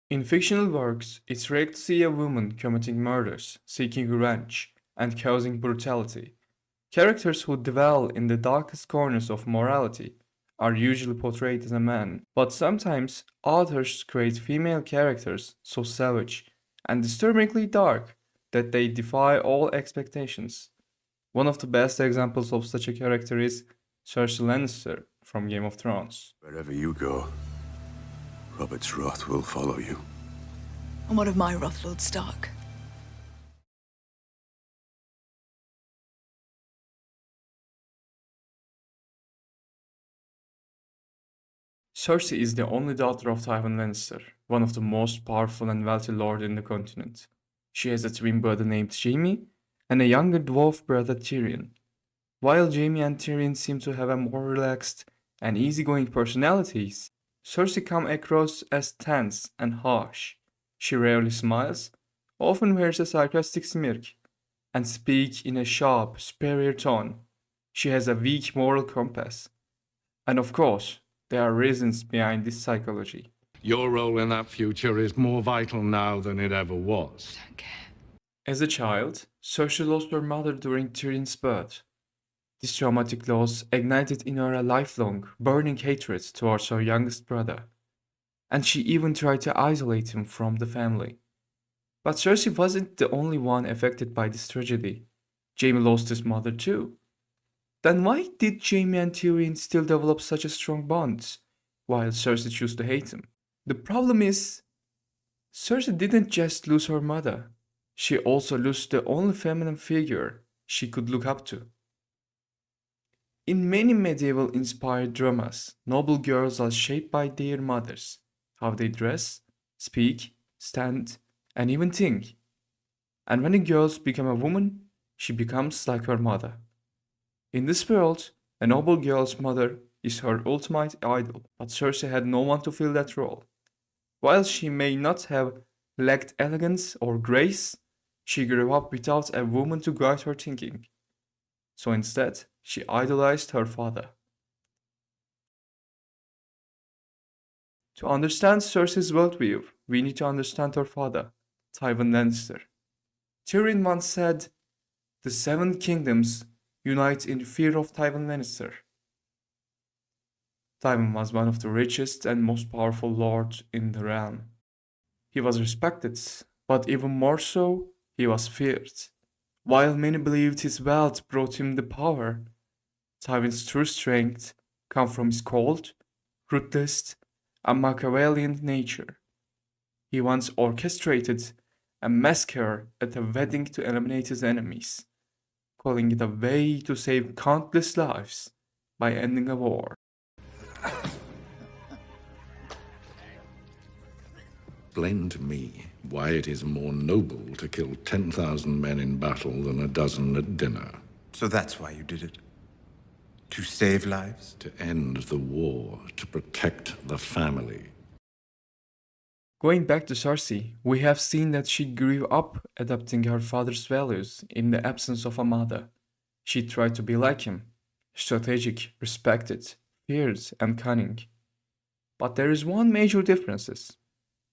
In fictional works, it's rare to see a woman committing murders, seeking revenge, and causing brutality. Characters who dwell in the darkest corners of morality are usually portrayed as a man, but sometimes authors create female characters so savage and disturbingly dark that they defy all expectations. One of the best examples of such a character is Cersei Lannister from Game of Thrones. Wherever you go, Robert's wrath will follow you. And what of my wrath, Lord Stark? Cersei is the only daughter of Tywin Lannister, one of the most powerful and wealthy lords in the continent. She has a twin brother named Jaime and a younger dwarf brother Tyrion. While Jaime and Tyrion seem to have a more relaxed and easygoing personalities, Cersei comes across as tense and harsh. She rarely smiles, often wears a sarcastic smirk, and speaks in a sharp, superior tone. She has a weak moral compass. And of course, there are reasons behind this psychology. Your role in that future is more vital now than it ever was. I don't care. As a child, Cersei lost her mother during Tyrion's birth. This traumatic loss ignited in her a lifelong, burning hatred towards her youngest brother, and she even tried to isolate him from the family. But Cersei wasn't the only one affected by this tragedy. Jaime lost his mother too. Then why did Jaime and Tyrion still develop such a strong bond, while Cersei chose to hate him? The problem is, Cersei didn't just lose her mother, she also lost the only feminine figure she could look up to. In many medieval inspired dramas, noble girls are shaped by their mothers, how they dress, speak, stand, and even think. And when a girl becomes a woman, she becomes like her mother. In this world, a noble girl's mother is her ultimate idol, but Cersei had no one to fill that role. While she may not have lacked elegance or grace, she grew up without a woman to guide her thinking. So instead, she idolized her father. To understand Cersei's worldview, we need to understand her father, Tywin Lannister. Tyrion once said, "The Seven Kingdoms unite in fear of Tywin Lannister." Tywin was one of the richest and most powerful lords in the realm. He was respected, but even more so, he was feared. While many believed his wealth brought him the power, Tywin's true strength came from his cold, ruthless, and Machiavellian nature. He once orchestrated a massacre at a wedding to eliminate his enemies, calling it a way to save countless lives by ending a war. Explain to me why it is more noble to kill 10,000 men in battle than a dozen at dinner. So that's why you did it? To save lives? To end the war, to protect the family. Going back to Cersei, we have seen that she grew up adopting her father's values in the absence of a mother. She tried to be like him, strategic, respected, feared, and cunning. But there is one major difference.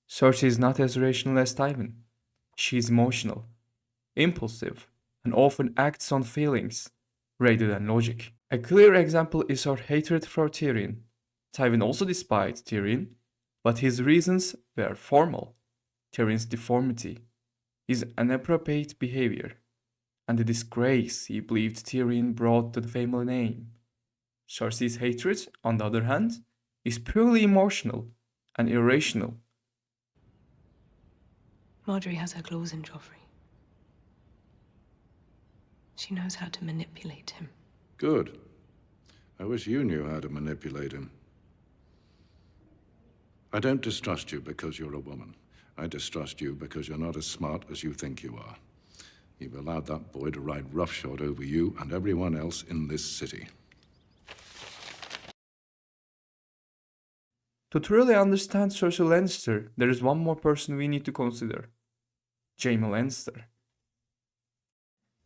Cersei is not as rational as Tywin. She is emotional, impulsive, and often acts on feelings rather than logic. A clear example is her hatred for Tyrion. Tywin also despised Tyrion, but his reasons were formal. Tyrion's deformity, his inappropriate behavior, and the disgrace he believed Tyrion brought to the family name. Cersei's hatred, on the other hand, is purely emotional and irrational. Marjorie has her claws in Joffrey. She knows how to manipulate him. Good. I wish you knew how to manipulate him. I don't distrust you because you're a woman. I distrust you because you're not as smart as you think you are. You've allowed that boy to ride roughshod over you and everyone else in this city. To truly understand Cersei Lannister, there is one more person we need to consider: Jaime Lannister.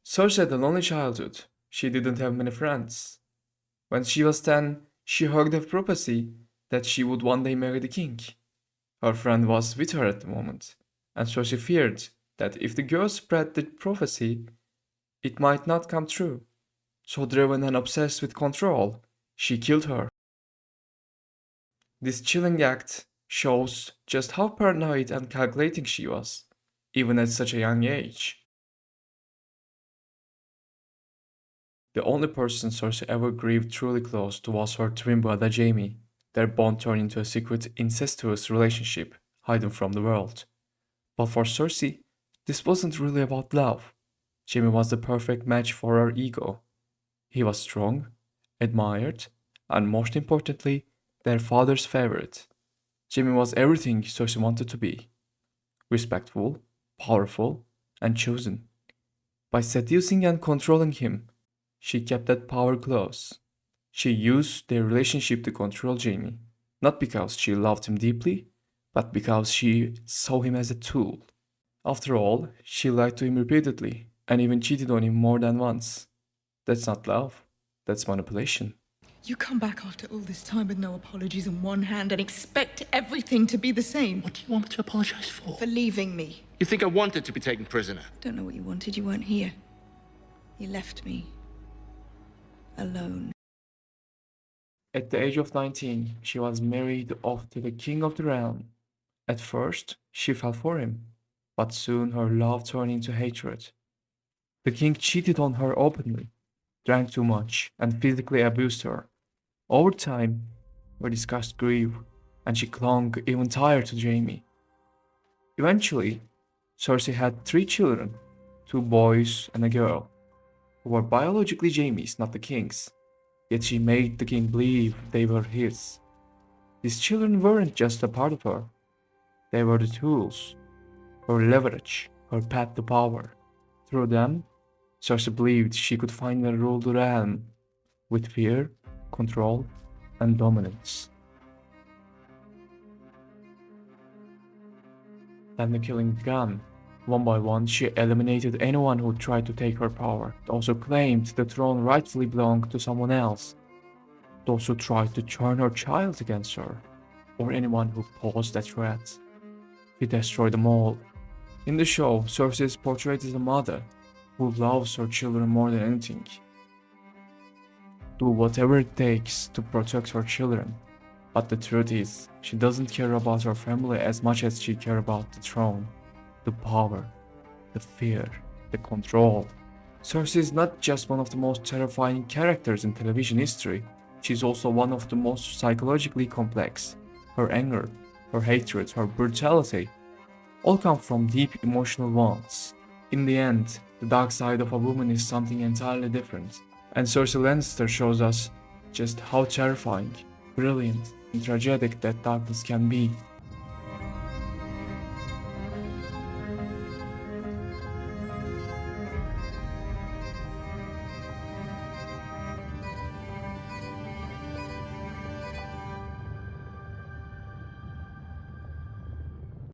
Cersei had a lonely childhood. She didn't have many friends. When she was 10, she heard a prophecy that she would one day marry the king. Her friend was with her at the moment, and so she feared that if the girl spread the prophecy, it might not come true. So driven and obsessed with control, she killed her. This chilling act shows just how paranoid and calculating she was, even at such a young age. The only person Cersei ever grieved truly close to was her twin brother Jaime. Their bond turned into a secret incestuous relationship, hidden from the world. But for Cersei, this wasn't really about love. Jaime was the perfect match for her ego. He was strong, admired, and most importantly, their father's favorite. Jaime was everything Cersei wanted to be: respectful, powerful, and chosen. By seducing and controlling him, she kept that power close. She used their relationship to control Jaime, not because she loved him deeply, but because she saw him as a tool. After all, she lied to him repeatedly and even cheated on him more than once. That's not love, that's manipulation. You come back after all this time with no apologies in one hand and expect everything to be the same. What do you want me to apologize for? For leaving me. You think I wanted to be taken prisoner? Don't know what you wanted. You weren't here. You left me. Alone. At the age of 19, she was married off to the king of the realm. At first, she fell for him, but soon her love turned into hatred. The king cheated on her openly, drank too much, and physically abused her. Over time, her disgust grew, and she clung even tighter to Jaime. Eventually, Cersei had 3 children, 2 boys and a girl, who were biologically Jaime's, not the king's. Yet she made the king believe they were his. These children weren't just a part of her. They were the tools, her leverage, her path to power. Through them, Cersei believed she could finally rule the realm with fear, control, and dominance. Then the killing began. One by one, she eliminated anyone who tried to take her power. It also claimed the throne rightfully belonged to someone else. Those who tried to turn her child against her, or anyone who posed a threat. She destroyed them all. In the show, Cersei is portrayed as a mother who loves her children more than anything. Do whatever it takes to protect her children. But the truth is, she doesn't care about her family as much as she cares about the throne, the power, the fear, the control. Cersei is not just one of the most terrifying characters in television history, she's also one of the most psychologically complex. Her anger, her hatred, her brutality all come from deep emotional wounds. In the end, the dark side of a woman is something entirely different, and Cersei Lannister shows us just how terrifying, brilliant, and tragic that darkness can be.